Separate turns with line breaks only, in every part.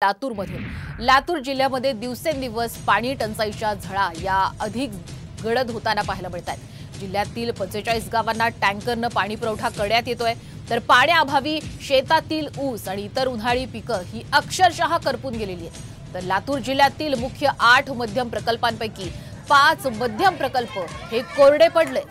लातूर जिल्ह्यामध्ये दिवसेंदिवस पाणी टंचाईच्या झळा या अधिक गडद होताना पाहायला मिळतात। जिल्ह्यातील 45 गावांना टँकरनं पाणी पुरवठा करण्यात येतोय, तर पाण्याअभावी शेतातील ऊस आणि इतर उन्हाळी पिकं ही अक्षरशः करपून गेलेली आहेत। तर लातूर जिल्ह्यातील मुख्य 8 मध्यम प्रकल्पांपैकी 5 मध्यम प्रकल्प हे कोरडे पडले।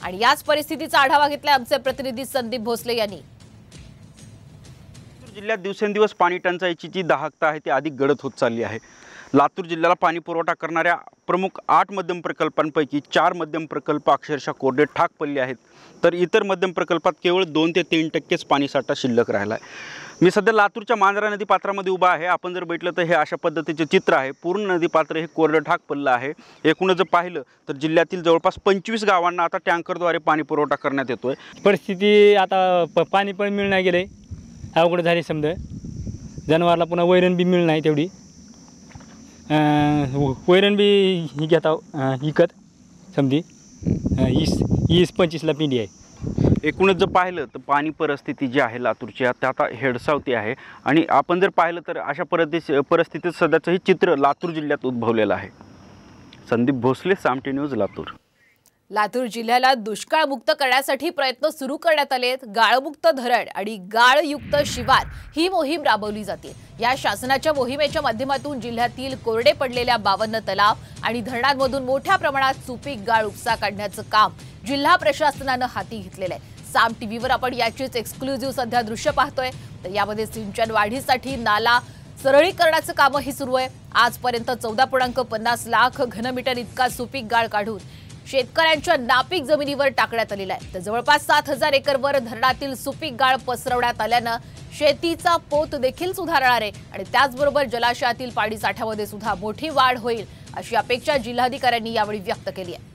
आणि याच परिस्थितीचा आढावा घेतला आमचे प्रतिनिधी संदीप भोसले यांनी।
लातूर जिल्ह्यात दिवसेंदिवस पाणी टंचाईची जी दाहकता आहे ती अधिक गडद होत चालली आहे। लातूर जिल्ह्याला पाणी पुरवठा करणाऱ्या प्रमुख 8 मध्यम प्रकल्पांपैकी 4 मध्यम प्रकल्प अक्षरशः कोरडे ठाक पडले आहेत, तर इतर मध्यम प्रकल्पात केवळ 2 ते 3% पाणीसाठा शिल्लक राहिला आहे। मी सध्या लातूरच्या मांजरा नदी पात्रामध्ये उभा आहे। आपण जर बघितलं तर हे अशा पद्धतीचे चित्र आहे। पूर्ण नदी पात्र हे कोरडे ठाक पडलं आहे। एकूणच जर पाहिलं तर जिल्ह्यातील जवळपास 25 गावांना आता टँकरद्वारे पाणी पुरवठा करण्यात येतोय।
परिस्थिती आता पाणी पण मिळणार गेले, अवघड झाली समजा। जनावराला पुन्हा वैरण बी मिळणार नाही तेवढी, वैरण बी घेता विकत समधी 20-25ला पिंडी आहे।
एकूणच जर पाहिलं तर पाणी परिस्थिती जी आहे लातूरची आता हेडसावती आहे। आणि आपण जर पाहिलं तर अशा परिस्थितीत सध्याचं हे चित्र लातूर जिल्ह्यात उद्भवलेलं आहे। संदीप भोसले, सामटी न्यूज, लातूर।
लातूर जिल्ह्याला दुष्काळमुक्त करण्यासाठी प्रयत्न सुरू करण्यात आलेत। गाळमुक्त धरण आणि गाळयुक्त शिवार ही मोहीम राबवली जाते। या शासनाच्या मोहिमेच्या माध्यमातून जिल्ह्यातील कोरडे पडलेल्या 52 तलाव आणि धरणांमधून मोठ्या प्रमाणात सुपीक गाळ उपसा काढण्याचं काम जिल्हा प्रशासनानं हाती घेतलेलं आहे। साम टीव्हीवर आपण याचीच एक्सक्लुझिव्ह सध्या दृश्य पाहतोय। तर यामध्ये सिंचन वाढीसाठी नाला सरळीकरणाचं कामही सुरू आहे। आजपर्यंत 14.50 लाख घनमीटर इतका सुपीक गाळ काढून शेतकऱ्यांच्या नापीक जमिनीवर टाकण्यात आलेला आहे। तर जवळपास 7000 एकरवर धरणातील सुपीक गाळ पसरवण्यात आल्यानं शेतीचा पोत देखील सुधारणार आहे आणि त्याचबरोबर जलाशयातील पाणी साठ्यामध्ये सुद्धा मोठी वाढ होईल अशी अपेक्षा जिल्हाधिकाऱ्यांनी यावेळी व्यक्त केली आहे।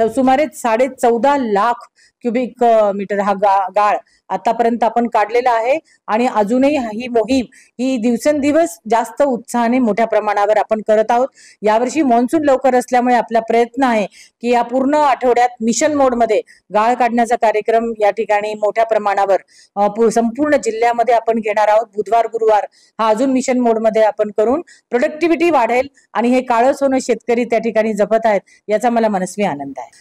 सुमारे 14.5 लाख क्युबिक मीटर हा गाळ आतापर्यंत आपण काढलेला आहे आणि अजूनही ही मोहीम ही दिवसेंदिवस जास्त उत्साहाने मोठ्या प्रमाणावर आपण करत आहोत। यावर्षी मॉन्सून लवकर असल्यामुळे आपला प्रयत्न आहे की या पूर्ण आठवड्यात मिशन मोड मध्ये गाळ काढण्याचा कार्यक्रम या ठिकाणी मोठ्या प्रमाणावर संपूर्ण जिल्ह्यामध्ये आपण घेणार आहोत। बुधवार गुरुवार हा अजून मिशन मोड मध्ये आपण करून प्रोडक्टिव्हिटी वाढेल आणि हे काळं सोनं शेतकरी त्या ठिकाणी जपत आहेत याचा मला मनस्वी आनंद आहे।